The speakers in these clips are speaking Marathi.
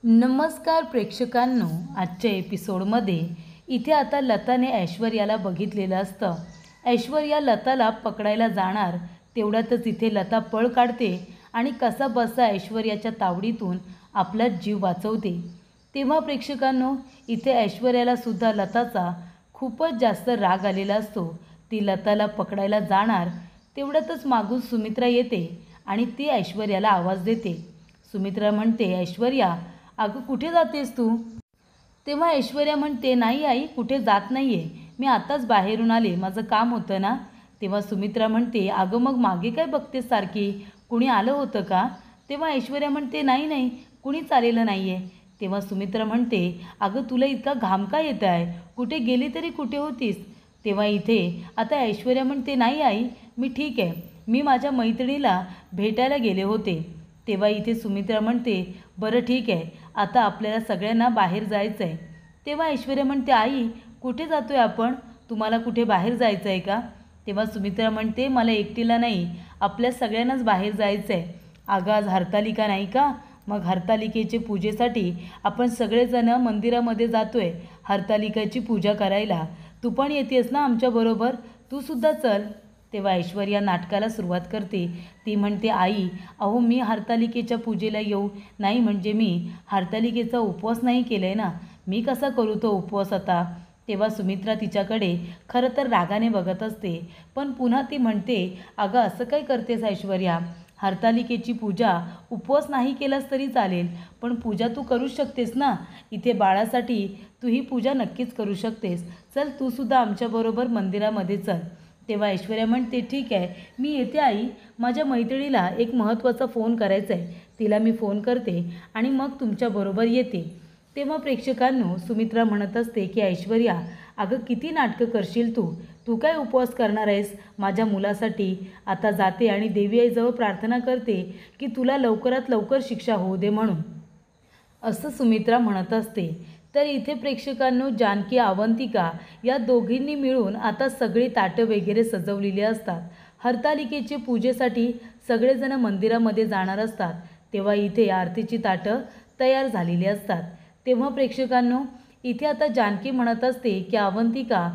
नमस्कार प्रेक्षकांनो, आजच्या एपिसोडमध्ये इथे आता लताने ऐश्वर्याला बघितलेलं असतं. ऐश्वर्या लताला पकडायला जाणार तेवढ्यातच इथे लता पळ काढते आणि कसा बसा ऐश्वर्याच्या तावडीतून आपला जीव वाचवते. तेव्हा प्रेक्षकांनो, इथे ऐश्वर्याला सुद्धा लताचा खूपच जास्त राग आलेला असतो. ती लताला पकडायला जाणार तेवढ्यातच मागून सुमित्रा येते आणि ती ऐश्वर्याला आवाज देते. सुमित्रा म्हणते, ऐश्वर्या अगं कुठे जातेस तू? तेव्हा ऐश्वर्या म्हणते, नाही आई, कुठे जात नाही आहे, मी आत्ताच बाहेरून आले, माझं काम होतं ना. तेव्हा सुमित्रा म्हणते, अगं मग मागे काय बघतेस सारखी, कुणी आलं होतं का? तेव्हा ऐश्वर्या म्हणते, नाही नाही, कुणीच आलेलं नाही आहे. तेव्हा सुमित्रा म्हणते, अगं तुला इतका घाम का येत आहे, कुठे गेली तरी कुठे होतीस? तेव्हा इथे आता ऐश्वर्या म्हणते, नाही आई, मी ठीक आहे, मी माझ्या मैत्रिणीला भेटायला गेले होते. तेव्हा इथे सुमित्रा म्हणते, बरं ठीक आहे, आता आपल्याला सगळ्यांना बाहेर जायचं आहे. तेव्हा ऐश्वर्या म्हणते, आई कुठे जातो आहे आपण, तुम्हाला कुठे बाहेर जायचं आहे का? तेव्हा सुमित्रा म्हणते, मला एकटीला नाही, आपल्या सगळ्यांनाच बाहेर जायचं आहे. अगं आज हरतालिका नाही का, मग हरतालिकेचे पूजेसाठी आपण सगळेजण मंदिरामध्ये जातो आहे हरतालिकाची पूजा करायला. तू पण येतेस ना आमच्याबरोबर, तू सुद्धा चल. तेव्हा ऐश्वर्या नाटकाला सुरुवात करते. ती म्हणते, आई अहो मी हरतालिकेच्या पूजेला येऊ नाही, म्हणजे मी हरतालिकेचा उपवास नाही केला आहे ना, मी कसा करू तो उपवास आता? तेव्हा सुमित्रा तिच्याकडे खरं तर रागाने बघत असते, पण पुन्हा ती म्हणते, अगं असं काय करतेस ऐश्वर्या, हरतालिकेची पूजा उपवास नाही केलास तरी चालेल, पण पूजा तू करूच शकतेस ना, इथे बाळासाठी तू ही पूजा नक्कीच करू शकतेस. चल तू सुद्धा आमच्याबरोबर मंदिरामध्ये चल. तेव्हा ऐश्वर्या म्हणते, ठीक आहे, मी येते आई, माझ्या मैत्रिणीला एक महत्त्वाचा फोन करायचा आहे, तिला मी फोन करते आणि मग तुमच्याबरोबर येते. तेव्हा प्रेक्षकांनो, सुमित्रा म्हणत असते की ऐश्वर्या अगं किती नाटकं करशील तू, तू काय उपवास करणार आहेस माझ्या मुलासाठी? आता जाते आणि देवी आईजवळ प्रार्थना करते की तुला लवकरात लवकर शिक्षा होऊ दे म्हणून, असं सुमित्रा म्हणत असते. तर इथे प्रेक्षकांनो, जानकी अवंतिका या दोघींनी मिळून आता सगळी ताटं वगैरे सजवलेली असतात. हरतालिकेचे पूजेसाठी सगळेजण मंदिरामध्ये जाणार असतात. तेव्हा इथे आरतीची ताटं तयार झालेली असतात. तेव्हा प्रेक्षकांनो, इथे आता जानकी म्हणत असते की अवंतिका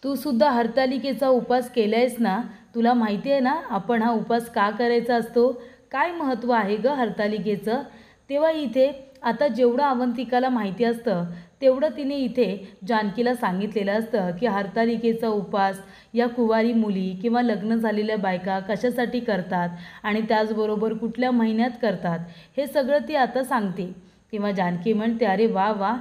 तू सुद्धा हरतालिकेचा उपास केला आहेस ना, तुला माहिती आहे ना आपण हा उपास का करायचा असतो, काय महत्त्व आहे गं हरतालिकेचं? तेव्हा इथे आता जेवढं अवंतिकाला माहिती असतं तेवढं तिने इथे जानकीला सांगितलेलं असतं की हरतालिकेचा उपास या कुवारी मुली किंवा लग्न झालेल्या बायका कशासाठी करतात आणि त्याचबरोबर कुठल्या महिन्यात करतात, हे सगळं ती आता सांगते. तेव्हा जानकी म्हणते, अरे वा वा,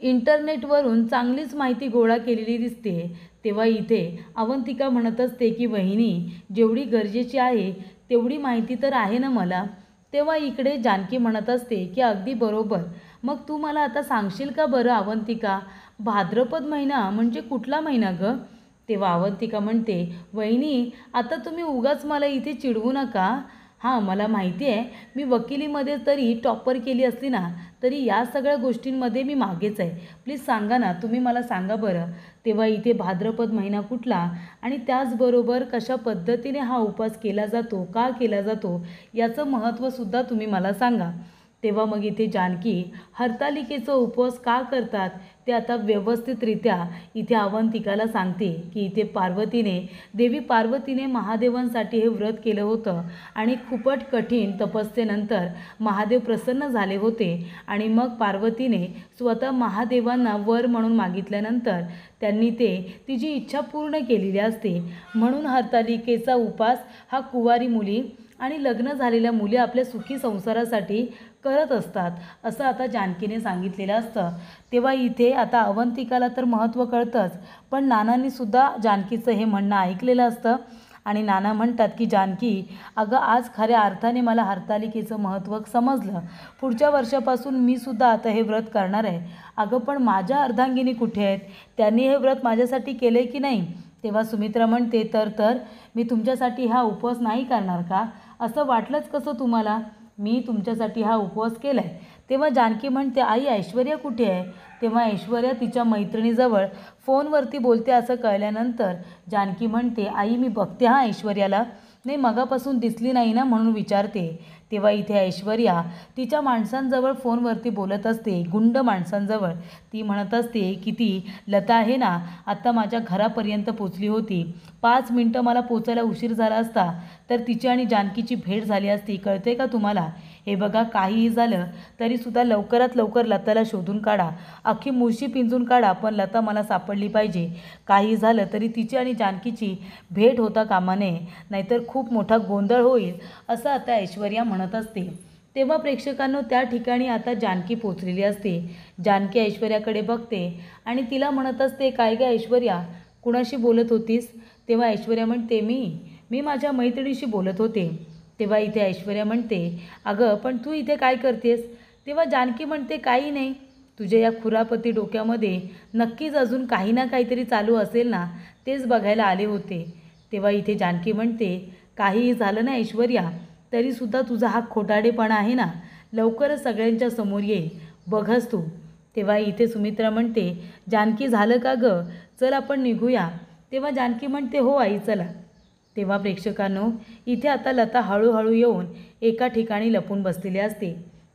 इंटरनेटवरून चांगलीच माहिती गोळा केलेली दिसते. तेव्हा इथे अवंतिका म्हणत असते की वहिनी, जेवढी गरजेची आहे तेवढी माहिती तर आहे ना मला. तेव्हा इकडे जानकी म्हणत असते की अगदी बरोबर, मग तू मला आता सांगशील का बरं अवंतिका, भाद्रपद महिना म्हणजे कुठला महिना गं? तेव्हा अवंतिका म्हणते, वहिनी आता तुम्ही उगाच मला इथे चिडवू नका. हां मला माहिती आहे, मी वकिलीमध्ये तरी टॉपर केली असली ना तरी या सगळ्या गोष्टींमध्ये मी मागेच आहे, प्लीज सांगा ना, तुम्ही मला सांगा बरं. तेव्हा इथे भाद्रपद महिना कुठला आणि त्याचबरोबर कशा पद्धतीने हा उपवास केला जातो, का केला जातो, याचं महत्त्वसुद्धा तुम्ही मला सांगा. तेव्हा मग इथे जानकी हरतालिकेचा उपवास का करतात ते आता व्यवस्थितरित्या इथे अवंतिकाला सांगते की इथे देवी पार्वतीने महादेवांसाठी हे व्रत केलं होतं आणि खूपच कठीण तपस्येनंतर महादेव प्रसन्न झाले होते आणि मग पार्वतीने स्वतः महादेवांना वर म्हणून मागितल्यानंतर त्यांनी तिची इच्छा पूर्ण केलेली असते. म्हणून हरतालिकेचा उपास हा कुवारी मुली आणि लग्न झालेल्या मुली आपल्या सुखी संसारासाठी करत असतात, असं आता जानकीने सांगितलेलं असतं. तेव्हा इथे आता अवंतिकाला तर महत्त्व कळतंच, पण नानांनीसुद्धा जानकीचं हे म्हणणं ऐकलेलं असतं आणि नाना म्हणतात की जानकी अगं आज खऱ्या अर्थाने मला हरतालिकेचं महत्त्व समजलं, पुढच्या वर्षापासून मी सुद्धा आता हे व्रत करणार आहे. अगं पण माझ्या अर्धांगिनी कुठे आहेत, त्यांनी हे व्रत माझ्यासाठी केलं आहे की नाही? तेव्हा सुमित्रा म्हणते, तर मी तुमच्यासाठी हा उपवास नाही करणार का, असं वाटलंच कसं तुम्हाला, मी तुमच्यासाठी हा उपवास केला आहे. तेव्हा जानकी म्हणते, आई ऐश्वर्या कुठे आहे? तेव्हा ऐश्वर्या तिच्या मैत्रिणीजवळ फोनवरती बोलते असं कळल्यानंतर जानकी म्हणते, आई मी बघते हां ऐश्वर्याला. नाही मगापासून दिसली नाही ना म्हणून विचारते. तेव्हा इथे ऐश्वर्या तिच्या माणसांजवळ फोनवरती बोलत असते, गुंड माणसांजवळ. ती म्हणत असते की ती लता आहे ना, आत्ता माझ्या घरापर्यंत पोचली होती. 5 मिनटं मला पोचायला उशीर झाला असता तर तिची आणि जानकीची भेट झाली असती. कळते का तुम्हाला? हे बघा, काहीही झालं तरीसुद्धा लवकरात लवकर लताला शोधून काढा. अख्खी मुळशी पिंजून काढा, पण लता मला सापडली पाहिजे. काही झालं तरी तिची आणि जानकीची भेट होता कामा नये, नाहीतर खूप मोठा गोंधळ होईल, असं आता ऐश्वर्या म्हणत असते. तेव्हा प्रेक्षकांनो, त्या ठिकाणी आता जानकी पोचलेली असते. जानकी ऐश्वर्याकडे बघते आणि तिला म्हणत असते, काय गं ऐश्वर्या, कुणाशी बोलत होतीस? तेव्हा ऐश्वर्या म्हणते, मी माझ्या मैत्रिणीशी बोलत होते. तेव्हा इथे ऐश्वर्या म्हणते, अगं पण तू इथे काय करतेस? तेव्हा जानकी म्हणते, काही नाही, तुझ्या या खुरापती डोक्यामध्ये नक्कीच अजून काही ना काहीतरी चालू असेल ना, तेच बघायला आले होते. तेव्हा इथे जानकी म्हणते, काहीही झालं ना ऐश्वर्या, तरीसुद्धा तुझा हा खोटाडेपणा आहे ना, लवकरच सगळ्यांच्या समोर येईल, बघच तू. तेव्हा इथे सुमित्रा म्हणते, जानकी झालं का गं, चल आपण निघूया. तेव्हा जानकी म्हणते, हो आई चला. तेव्हा प्रेक्षकांनो, इथे आता लता हळूहळू येऊन एका ठिकाणी लपून बसलेली असते.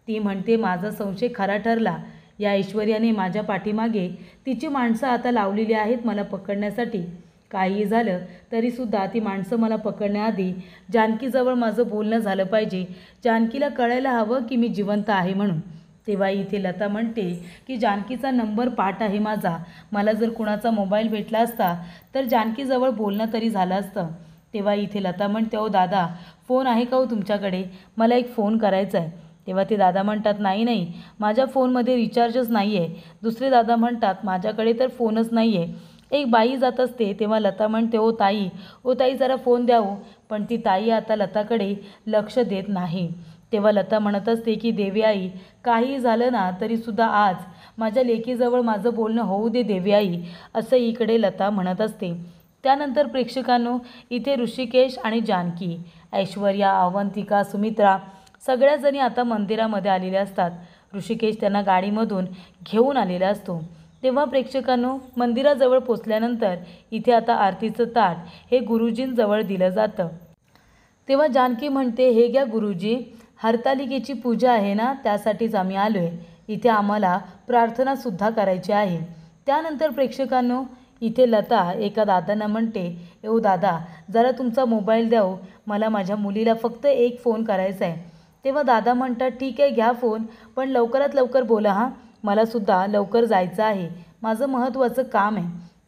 ती म्हणते, माझा संशय खरा ठरला. या ऐश्वर्याने माझ्या पाठीमागे तिची माणसं आता लावलेली आहेत मला पकडण्यासाठी. काहीही झालं तरीसुद्धा ती माणसं मला पकडण्याआधी जानकीजवळ माझं बोलणं झालं पाहिजे. जानकीला कळायला हवं की मी जिवंत आहे म्हणून. तेव्हा इथे लता म्हणते की जानकीचा नंबर पाठ आहे माझा. मला जर कुणाचा मोबाईल भेटला असता तर जानकीजवळ बोलणं तरी झालं असतं. तेव्हा इथे लता म्हणते, ओ दादा, फोन आहे का हो तुमच्याकडे? मला एक फोन करायचा आहे. तेव्हा ते दादा म्हणतात, नाही, माझ्या फोनमध्ये रिचार्जच नाही आहे. दुसरे दादा म्हणतात, माझ्याकडे तर फोनच नाही आहे. एक बाई जात असते. तेव्हा लता म्हणते, ओ ताई जरा फोन द्या हो. पण ती ताई आता लताकडे लक्ष देत नाही. तेव्हा लता म्हणत असते की देवी आई, काही झालं ना तरीसुद्धा आज माझ्या लेकीजवळ माझं बोलणं होऊ दे देवी आई, असं इकडे लता म्हणत असते. त्यानंतर प्रेक्षकांनो, इथे ऋषिकेश आणि जानकी, ऐश्वर्या, अवंतिका, सुमित्रा सगळ्याजणी आता मंदिरामध्ये आलेल्या असतात. ऋषिकेश त्यांना गाडीमधून घेऊन आलेला असतो. तेव्हा प्रेक्षकांनो, मंदिराजवळ पोचल्यानंतर इथे आता आरतीचं ताट हे गुरुजींजवळ दिलं जातं. तेव्हा जानकी म्हणते, हे घ्या गुरुजी, हरतालिकेची पूजा आहे ना, त्यासाठीच आम्ही आलो आहे. इथे आम्हाला प्रार्थनासुद्धा करायची आहे. त्यानंतर प्रेक्षकांनो, इथे लता एका दादांना म्हणते, ओ दादा, जरा तुमचा मोबाईल द्या हो, मला माझ्या मुलीला फक्त एक फोन करायचा आहे. तेव्हा दादा म्हणतात, ठीक आहे, घ्या फोन, पण लवकरात लवकर बोला हां, मलासुद्धा लवकर जायचं आहे, माझं महत्त्वाचं काम आहे.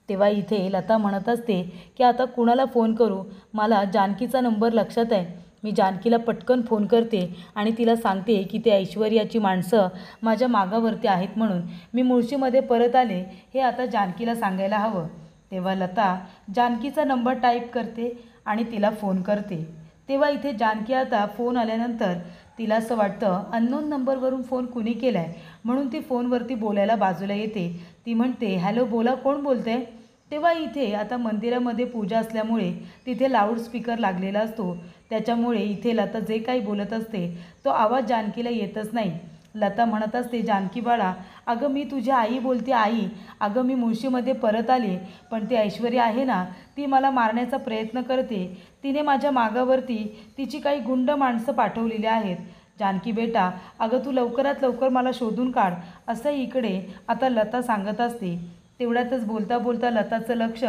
तेव्हा इथे लता म्हणत असते की आता कुणाला फोन करू, मला जानकीचा नंबर लक्षात आहे. मी जानकीला पटकन फोन करते आणि तिला सांगते की ते ऐश्वर्याची माणसं माझ्या मागावरती आहेत म्हणून मी मुळशीमध्ये परत आले, हे आता जानकीला सांगायला हवं. तेव्हा लता जानकीचा नंबर टाईप करते आणि तिला फोन करते. तेव्हा इथे जानकी आता फोन आल्यानंतर तिला असं वाटतं अननोन नंबरवरून फोन कुणी केला आहे, म्हणून ती फोनवरती बोलायला बाजूला येते. ती म्हणते, हॅलो, बोला, कोण बोलते? तेव्हा इथे आता मंदिरामध्ये पूजा असल्यामुळे तिथे लाऊडस्पीकर लागलेला असतो. त्याच्यामुळे इथे लता जे काही बोलत असते तो आवाज जानकीला येतच नाही. लता म्हणत असते, जानकी बाळा, अगं मी तुझी आई बोलते. आई, अगं मी मुळशीमध्ये परत आले, पण ती ऐश्वर्या आहे ना, ती मला मारण्याचा प्रयत्न करते. तिने माझ्या मागावरती तिची काही गुंड माणसं पाठवलेली आहेत. जानकी बेटा, अगं तू लवकरात लवकर मला शोधून काढ, असं इकडे आता लता सांगत असते. तेवढ्यातच बोलता बोलता लताचं लक्ष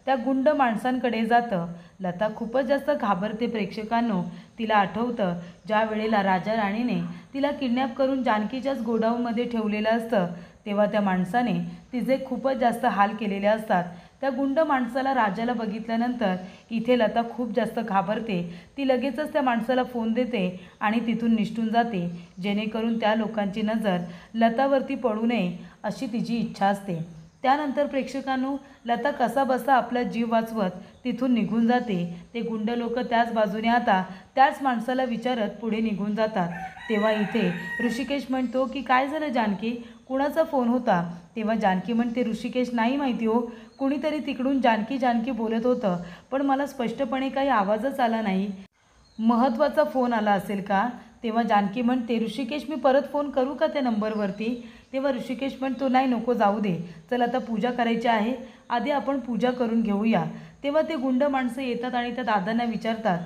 त्या गुंड माणसांकडे जातं. लता खूपच जास्त घाबरते प्रेक्षकांनो. तिला आठवतं ज्या वेळेला राजा राणीने तिला किडनॅप करून जानकीच्याच गोडाऊनमध्ये ठेवलेलं असतं, तेव्हा त्या माणसाने तिचे खूपच जास्त हाल केलेले असतात. त्या गुंड माणसाला राजाला बघितल्यानंतर इथे लता खूप जास्त घाबरते. ती लगेचच त्या माणसाला फोन देते आणि तिथून निसटून जाते, जेणेकरून त्या लोकांची नजर लतावरती पडू नये अशी तिची इच्छा असते. त्यानंतर प्रेक्षकांनो, लता कसाबसा आपला जीव वाचवत तिथून निघून जाते. ते गुंड लोक त्याच बाजूने आता त्याच माणसाला विचारत पुढे निघून जातात. तेव्हा इथे ऋषिकेश म्हणतो की काय झालं जानकी, कुणाचा फोन होता? तेव्हा जानकी म्हणते, ऋषिकेश, नाही माहिती हो, कुणीतरी तिकडून जानकी जानकी बोलत होतं, पण मला स्पष्टपणे काही आवाजच आला नाही. महत्त्वाचा फोन आला असेल का? तेव्हा जानकी म्हणते, ऋषिकेश, मी परत फोन करू का त्या नंबरवरती? तेव्हा ऋषिकेश म्हणतो, नाही, नको, जाऊ दे, चल आता पूजा करायची आहे, आधी आपण पूजा करून घेऊया. तेव्हा ते गुंड माणसं येतात आणि त्या दादांना विचारतात,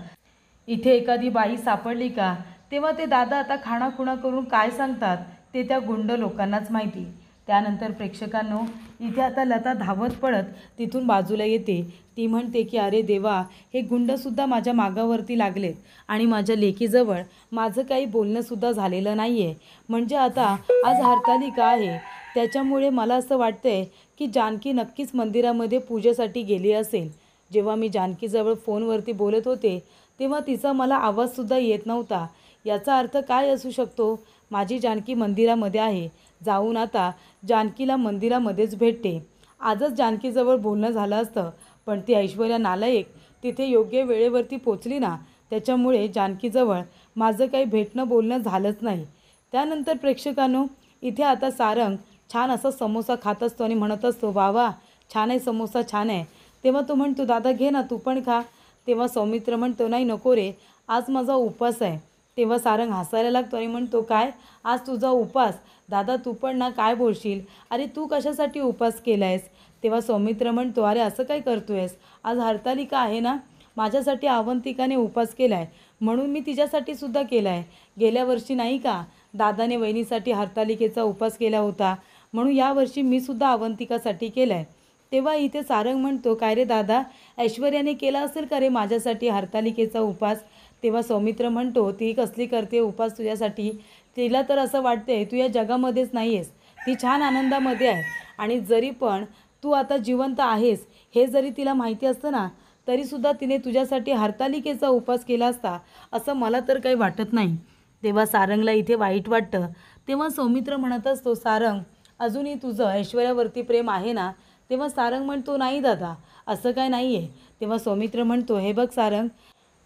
इथे एखादी बाई सापडली का? तेव्हा ते दादा आता खाणाखुणा करून काय सांगतात ते त्या गुंड लोकांनाच माहिती. त्यानंतर प्रेक्षकांनो, इथे आता लता धावत पळत तिथून बाजूला येते. ती म्हणते की अरे देवा, हे गुंडसुद्धा माझ्या मागावरती लागलेत आणि माझ्या लेकीजवळ माझं काही बोलणंसुद्धा झालेलं नाही आहे. म्हणजे आता आज हरतालिका आहे, त्याच्यामुळे मला असं वाटतंय की जानकी नक्कीच मंदिरामध्ये पूजेसाठी गेली असेल. जेव्हा मी जानकीजवळ फोनवरती बोलत होते तेव्हा तिचा मला आवाजसुद्धा येत नव्हता. याचा अर्थ काय असू शकतो? माझी जानकी मंदिरामध्ये आहे. जाऊन आता जानकीला मंदिरामध्येच भेटते. आजच जानकीजवळ बोलणं झालं असतं, पण ती ऐश्वर्या नालायक तिथे योग्य वेळेवरती पोचली ना, त्याच्यामुळे जानकीजवळ माझं काही भेटणं बोलणं झालंच नाही. त्यानंतर प्रेक्षकांनो, इथे आता सारंग छान असा समोसा खात असतो आणि म्हणत असतो, वा वा, छान आहे समोसा, छान आहे. तेव्हा तो म्हणतो, दादा घे ना, तू पण खा. तेव्हा सौमित्र म्हणतो, नाही नको रे, आज माझा उपवास आहे. तेव्हा सारंग हसायला लागतो आणि म्हणतो, काय आज तुझा उपवास? दादा तू पण ना, काय बोलशील? अरे तू कशासाठी उपवास केला आहेस? तेव्हा सौमित्र म्हणतो, अरे असं काय करतो आहेस? आज हरतालिका आहे ना, माझ्यासाठी अवंतिकाने उपवास केला आहे म्हणून मी तिच्यासाठी सुद्धा केला आहे. गेल्या वर्षी नाही का दादाने वहिनीसाठी हरतालिकेचा उपवास केला होता, म्हणून यावर्षी मी सुद्धा अवंतिकासाठी केला आहे. तेव्हा इथे सारंग म्हणतो, काय रे दादा, ऐश्वर्याने केला असेल का रे माझ्यासाठी हरतालिकेचा उपवास? तेव्हा सौमित्र म्हणतो, ती कसली करते उपवास तुझ्यासाठी? तिला तर असं वाटते तू या जगामध्येच नाही आहेस. ती छान आनंदामध्ये आहे आणि जरी पण तू आता जिवंत आहेस हे जरी तिला माहिती असतं ना, तरीसुद्धा तिने तुझ्यासाठी हरतालिकेचा उपवास केला असता असं मला तर काही वाटत नाही. तेव्हा सारंगला इथे वाईट वाटतं. तेव्हा सौमित्र म्हणत असतो, सारंग अजूनही तुझं ऐश्वर्यावरती प्रेम आहे ना? तेव्हा सारंग म्हणतो, नाही दादा, असं काय नाही आहे. तेव्हा सौमित्र म्हणतो, हे बघ सारंग,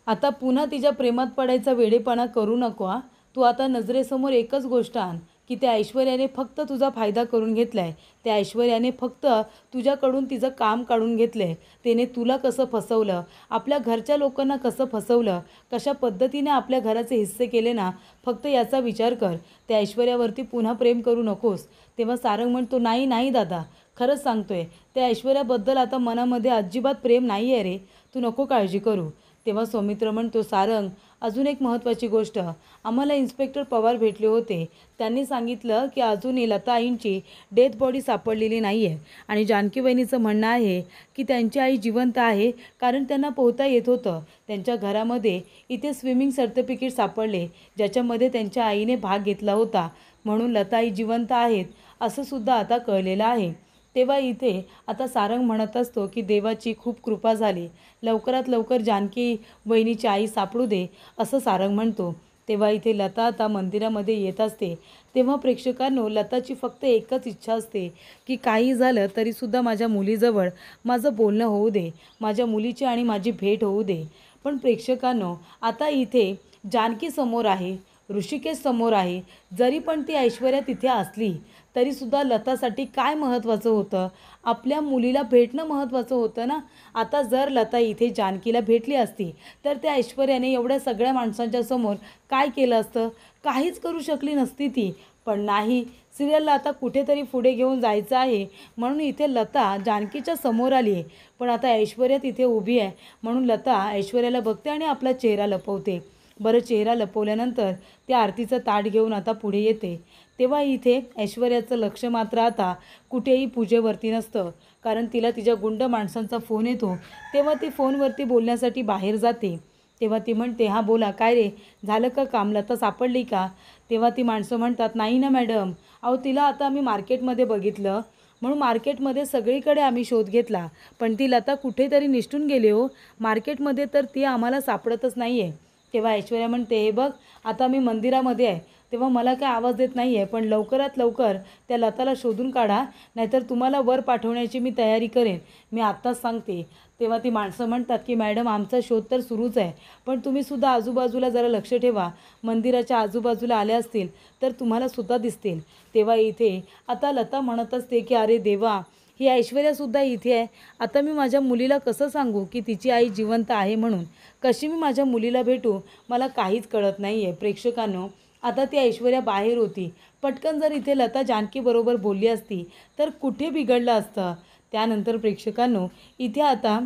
आता पुन्हा तिच्या प्रेमात पडायचा वेडेपणा करू नको हा. तू आता नजरेसमोर एकच गोष्ट आण की त्या ऐश्वर्याने फक्त तुझा फायदा करून घेतला आहे. त्या ऐश्वर्याने फक्त तुझ्याकडून तिचं काम काढून घेतलं आहे. तिने तुला कसं फसवलं, आपल्या घरच्या लोकांना कसं फसवलं, कशा पद्धतीने आपल्या घराचे हिस्से केले ना, फक्त याचा विचार कर. त्या ऐश्वर्यावरती पुन्हा प्रेम करू नकोस. तेव्हा सारंग म्हणतो, नाही नाही दादा, खरंच सांगतोय, त्या ऐश्वर्याबद्दल आता मनामध्ये अजिबात प्रेम नाही आहे रे, तू नको काळजी करू. तेव्हा सौमित्र म्हणतो, सारंग अजून एक महत्त्वाची गोष्ट, आम्हाला इन्स्पेक्टर पवार भेटले होते. त्यांनी सांगितलं की अजूनही लता आईंची डेथ बॉडी सापडलेली नाही आहे आणि जानकी वहिनीचं म्हणणं आहे की त्यांची आई जिवंत आहे, कारण त्यांना पोहता येत होतं. त्यांच्या घरामध्ये इथे स्विमिंग सर्टिफिकेट सापडले ज्याच्यामध्ये त्यांच्या आईने भाग घेतला होता, म्हणून लता आई जिवंत आहेत असं सुद्धा आता कळलेलं आहे. तेव्हा इथे आता सारंग म्हणत असतो की देवाची खूप कृपा झाली, लवकरात लवकर जानकी वहिनीची आई सापडू दे, असं सारंग म्हणतो. तेव्हा इथे लता आता मंदिरामध्ये येत असते. तेव्हा प्रेक्षकांनो, लताची फक्त एकच इच्छा असते की काही झालं तरीसुद्धा माझ्या मुलीजवळ माझं बोलणं होऊ दे, माझ्या मुलीची आणि माझी भेट होऊ दे. पण प्रेक्षकांनो, आता इथे जानकी समोर आहे, ऋषिकेश समोर आहे. जरी पण ती ऐश्वर्या तिथे असली तरीसुद्धा लतासाठी काय महत्त्वाचं होतं? आपल्या मुलीला भेटणं महत्त्वाचं होतं ना. आता जर लता इथे जानकीला भेटली असती तर त्या ऐश्वर्याने एवढ्या सगळ्या माणसांच्या समोर काय केलं असतं? काहीच करू शकली नसती ती. पण नाही, सिरियलला आता कुठेतरी पुढे घेऊन जायचं आहे म्हणून इथे लता जानकीच्या समोर आली आहे. पण आता ऐश्वर्या तिथे उभी आहे म्हणून लता ऐश्वर्याला बघते आणि आपला चेहरा लपवते. बरं, चेहरा लपवल्यानंतर त्या आरतीचं ताट घेऊन आता पुढे येते. तेव्हा इथे ऐश्वर्याचं लक्ष मात्र आता कुठेही पूजेवरती नसतं, कारण तिला तिच्या गुंड माणसांचा फोन येतो. तेव्हा ती फोनवरती बोलण्यासाठी बाहेर जाते. तेव्हा ती म्हणते, हां बोला, काय रे, झालं का काम, लता सापडली का? तेव्हा ती माणसं म्हणतात, नाही ना मॅडम, अहो तिला आता आम्ही मार्केटमध्ये बघितलं, म्हणून मार्केटमध्ये सगळीकडे आम्ही शोध घेतला, पण ती लता कुठेतरी निसटून गेली हो, मार्केटमध्ये तर ती आम्हाला सापडतच नाही आहे. तेव्हा ऐश्वर्या म्हणते, हे बघ, आता मी मंदिरामध्ये आहे तेव्हा मला काय आवाज देत नाही आहे, पण लवकरात लवकर त्या लताला शोधून काढा, नाहीतर तुम्हाला वर पाठवण्याची मी तयारी करेन, मी आत्ताच सांगते. तेव्हा ती माणसं म्हणतात की मॅडम, आमचा शोध तर सुरूच आहे, पण तुम्हीसुद्धा आजूबाजूला जरा लक्ष ठेवा, मंदिराच्या आजूबाजूला आल्या असतील तर तुम्हालासुद्धा दिसतील. तेव्हा इथे आता लता म्हणत असते की अरे देवा, ही ऐश्वर्यासुद्धा इथे आहे. आता मी माझ्या मुलीला कसं सांगू की तिची आई जिवंत आहे म्हणून? कशी मी माझ्या मुलीला भेटू? मला काहीच कळत नाही आहे. प्रेक्षकांनो, आता ती ऐश्वर्या बाहेर होती. पटकन जर इथे लता जानकीबरोबर बोलली असती तर कुठे बिघडलं असतं. त्यानंतर प्रेक्षकांनो, इथे आता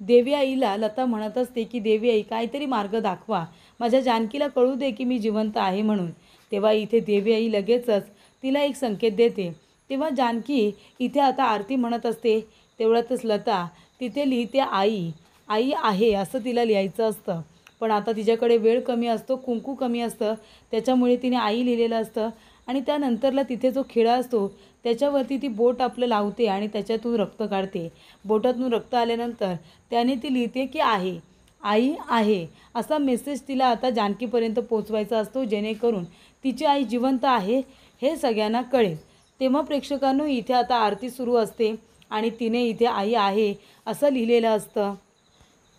देवी आईला लता म्हणत असते की देवी आई काहीतरी मार्ग दाखवा, माझ्या जानकीला कळू दे की मी जिवंत आहे म्हणून. तेव्हा इथे देवी आई लगेचच तिला एक संकेत देते. तेव्हा जानकी इथे आता आरती म्हणत असते. तेवढ्यातच लता तिथे लिहिते आई, आई आहे असं तिला लिहायचं असतं. पण आता तिच्याकडे वेळ कमी असतो, कुंकू कमी असतं, त्याच्यामुळे तिने आई लिहिलेलं असतं. आणि त्यानंतरला तिथे जो खिळा असतो त्याच्यावरती ती बोट आपलं लावते आणि त्याच्यातून रक्त काढते. बोटातून रक्त आल्यानंतर त्याने ती लिहिते की आहे, आई आहे असा मेसेज तिला आता जानकीपर्यंत पोचवायचा असतो, जेणेकरून तिची आई जिवंत आहे हे सगळ्यांना कळेल. तेव्हा प्रेक्षकांनो इथे आता आरती सुरू असते आणि तिने इथे आई आहे असं लिहिलेलं असतं.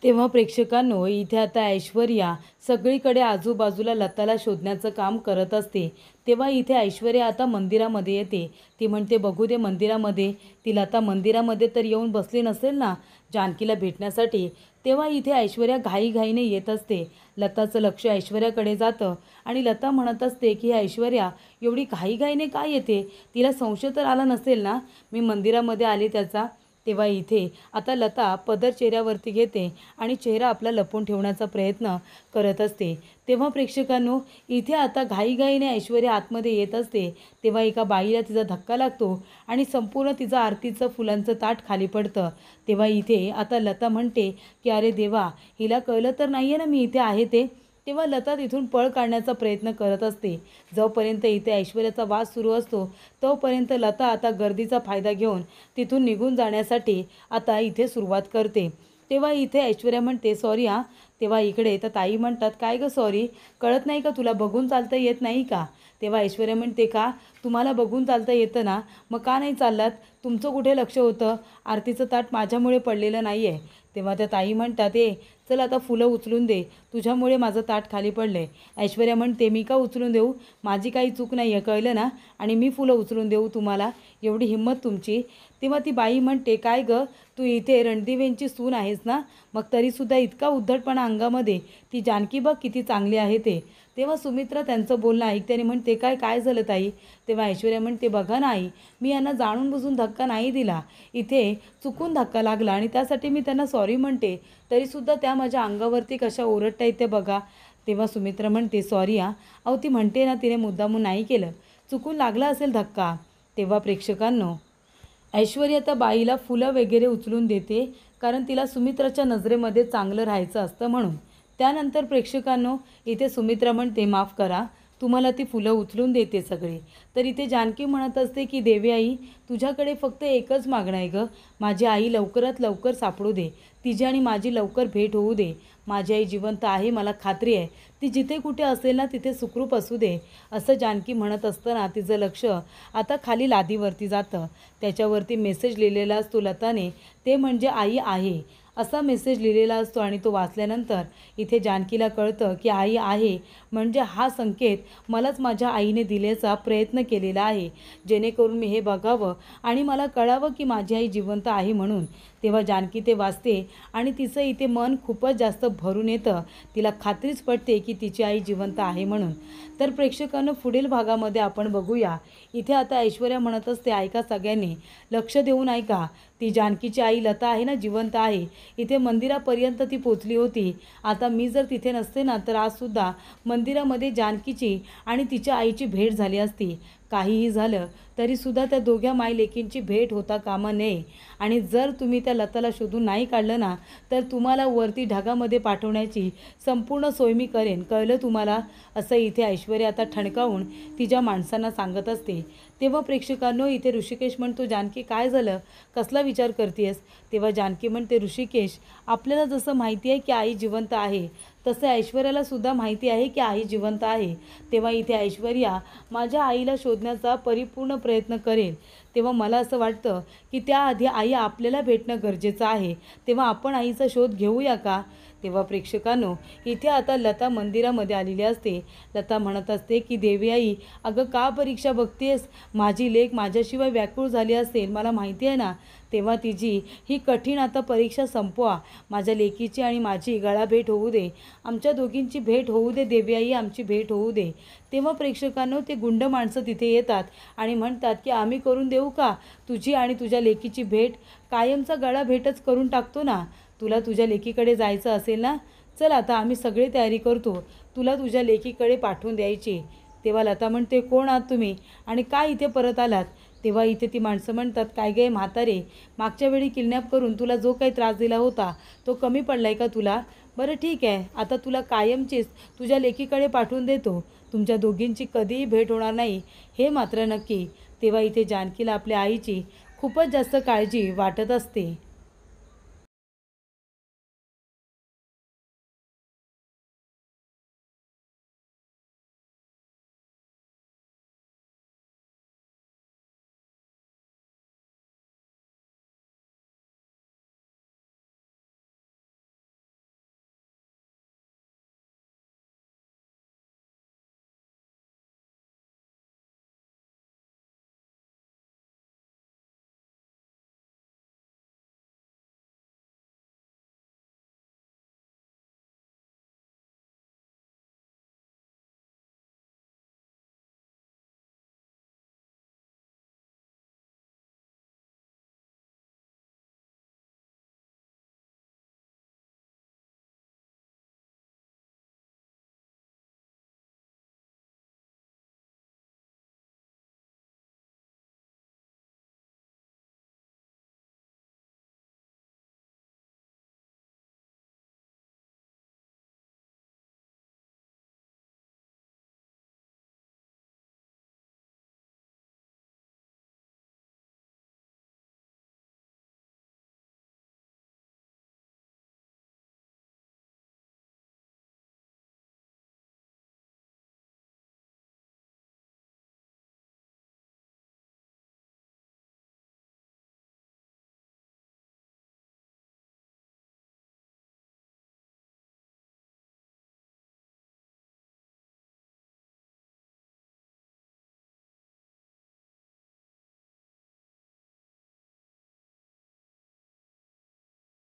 तेव्हा प्रेक्षकांनो इथे आता ऐश्वर्या सगळीकडे आजूबाजूला लताला शोधण्याचं काम करत असते. तेव्हा इथे ऐश्वर्या आता मंदिरामध्ये येते. ती म्हणते बघू दे मंदिरामध्ये, ती लता मंदिरामध्ये तर येऊन बसली नसेल ना जानकीला भेटण्यासाठी. तेव्हा इथे ऐश्वर्या घाईघाईने येत असते. लताचं लक्ष ऐश्वर्याकडे जातं आणि लता म्हणत असते की ऐश्वर्या एवढी घाईघाईने काय येते, तिला संशय तर आला नसेल ना मी मंदिरामध्ये आले त्याचा. तेव्हा इथे आता लता पदर चेहऱ्यावरती घेते आणि चेहरा आपला लपवून ठेवण्याचा प्रयत्न करत असते. तेव्हा प्रेक्षकांनो इथे आता घाईघाईने ऐश्वर्या आतमध्ये येत असते. तेव्हा एका बाईला तिचा धक्का लागतो आणि संपूर्ण तिचं आरतीचं फुलांचं ताट खाली पडतं. तेव्हा इथे आता लता म्हणते की अरे देवा, हिला कळलं तर नाही आहे ना मी इथे आहे ते. तेव्हा लता तिथून पळ काढण्याचा प्रयत्न करत असते. जोपर्यंत इथे ऐश्वर्याचा वाद सुरू असतो तोपर्यंत लता आता गर्दीचा फायदा घेऊन तिथून निघून जाण्यासाठी आता इथे सुरुवात करते. तेव्हा इथे ऐश्वर्या म्हणते सॉरी हां. तेव्हा इकडे तर ताई म्हणतात काय गं सॉरी, कळत नाही का तुला, बघून चालता येत नाही का. तेव्हा ऐश्वर्या म्हणते का, तुम्हाला बघून चालता येतं ना, मग का नाही चाललात, तुमचं कुठे लक्ष होतं, आरतीचं ताट माझ्यामुळे पडलेलं नाही आहे. तेव्हा त्या ताई म्हणतात चल आता फुलं उचलून दे, तुझ्यामुळे माझं ताट खाली पडलं आहे. ऐश्वर्या म्हणते मी का उचलून देऊ, माझी काही चूक नाही आहे कळलं ना, आणि मी फुलं उचलून देऊ तुम्हाला, एवढी हिंमत तुमची. तेव्हा ती बाई म्हणते काय गं, तू इथे रणदिवेंची सून आहेस ना, मग तरीसुद्धा इतका उद्धटपणा अंगामध्ये, ती जानकी बघ किती चांगली आहे ते. तेव्हा सुमित्रा त्यांचं बोलणं ऐकते आणि म्हणते काय काय झालं ताई. तेव्हा ऐश्वर्या म्हणते बघा ना आई, मी यांना जाणून बुजून धक्का नाही दिला, इथे चुकून धक्का लागला आणि त्यासाठी मी त्यांना सॉरी म्हणते, तरीसुद्धा त्या माझ्या अंगावरती कशा ओरडता येते बघा. तेव्हा सुमित्रा म्हणते सॉरी हां. अहो ती म्हणते ना तिने मुद्दामून नाही केलं, चुकून लागला असेल धक्का. तेव्हा प्रेक्षकांनो ऐश्वर्या त्या बाईला फुलं वगैरे उचलून देते, कारण तिला सुमित्राच्या नजरेमध्ये चांगलं राहायचं असतं म्हणून. त्यानंतर प्रेक्षकांनो इथे सुमित्रा म्हणते माफ करा, तुम्हाला ती फुलं उचलून देते सगळे. तर इथे जानकी म्हणत असते की देवी आई, तुझ्याकडे फक्त एकच मागणं आहे गं, माझी आई लवकरात लवकर सापडू दे, तिची आणि माझी लवकर भेट होऊ दे. माझी आई जिवंत आहे, मला खात्री आहे, ती जिथे कुठे असेल ना तिथे सुखरूप असू दे. असं जानकी म्हणत असताना तिचं लक्ष आता खाली लादीवरती जातं. त्याच्यावरती मेसेज लिहिलेला असतो लताने, ते म्हणजे आई आहे असा मेसेज लिहिलेला असतो. आणि तो वाचल्यानंतर इथे जानकीला कळतं की आई आहे म्हणजे हा संकेत मलाच माझ्या आईने दिल्याचा प्रयत्न केलेला आहे, जेणेकरून मी हे बघावं आणि मला कळावं की माझी आई जिवंत आहे म्हणून. तेव्हा जानकी ते वाचते आणि तिचं इथे मन खूपच जास्त भरून येतं. तिला खात्रीच पडते की तिची आई जिवंत आहे म्हणून. तर प्रेक्षकांनो पुढील भागामध्ये आपण बघूया. इथे आता ऐश्वर्या म्हणत असते ऐका सगळ्यांनी लक्ष देऊन ऐका, ती जानकीची आई लता आहे ना जिवंत आहे, इथे मंदिरापर्यंत ती पोचली होती. आता मी जर तिथे नसते ना तर आजसुद्धा मंदिरामध्ये जानकीची आणि तिच्या आईची भेट झाली असती. काहीही झालं तरीसुद्धा त्या दोघ्या मायलेकींची भेट होता कामा नये. आणि जर तुम्ही त्या लताला शोधून नाही काढलं ना तर तुम्हाला वरती ढगामध्ये पाठवण्याची संपूर्ण सोय मी करेन, कळलं तुम्हाला, असं इथे ऐश्वर्या आता ठणकावून तिच्या माणसांना सांगत असते. तेव्हा प्रेक्षकांनो इथे ऋषिकेश म्हणतो जानकी काय झालं, कसला विचार करतेस. तेव्हा जानकी म्हणते ऋषिकेश, आपल्याला जसं माहिती आहे की आई जिवंत आहे तसं ऐश्वर्याला सुद्धा माहिती आहे की आई जिवंत आहे. तेव्हा इथे ऐश्वर्या माझ्या आईला शोधण्याचा परिपूर्ण प्रयत्न करेल. तेव्हा मला असं वाटतं की त्याआधी आई आपल्याला भेटणं गरजेचं आहे, तेव्हा आपण आईचा शोध घेऊया का. तेव्हा प्रेक्षकांनो इथे आता लता मंदिरामध्ये आलेली असते. लता म्हणत असते की देवी आई, अगं का परीक्षा बघतेस, माझी लेक माझ्याशिवाय व्याकुळ झाली असेल, मला माहिती आहे ना. तेव्हा तिची ही कठीण आता परीक्षा संपवा, माझ्या लेकीची आणि माझी गळाभेट होऊ दे, आमच्या दोघींची भेट होऊ दे देवी आई, आमची भेट होऊ दे. तेव्हा प्रेक्षकांनो ते गुंड माणसं तिथे येतात आणि म्हणतात की आम्ही करून देऊ का तुझी आणि तुझ्या लेकीची भेट, कायमचा गळा भेटच करून टाकतो ना. तुला तुझ्या लेकीकडे जायचं असेल ना, चल आता आम्ही सगळी तयारी करतो, तुला तुझ्या लेकीकडे पाठवून द्यायची. तेव्हा लता म्हणते, कोण आहात तुम्ही आणि काय इथे परत आलात? तेव्हा इथे ती माणसं म्हणतात, काय गे म्हातारे, मागच्या वेळी किडनॅप करून तुला जो काही त्रास दिला होता तो कमी पडला आहे का तुला? बरं ठीक आहे, आता तुला कायमचीच तुझ्या लेकीकडे पाठवून देतो. तुमच्या दोघींची कधीही भेट होणार नाही हे मात्र नक्की. तेव्हा इथे जानकीला आपल्या आईची खूपच जास्त काळजी वाटत असते.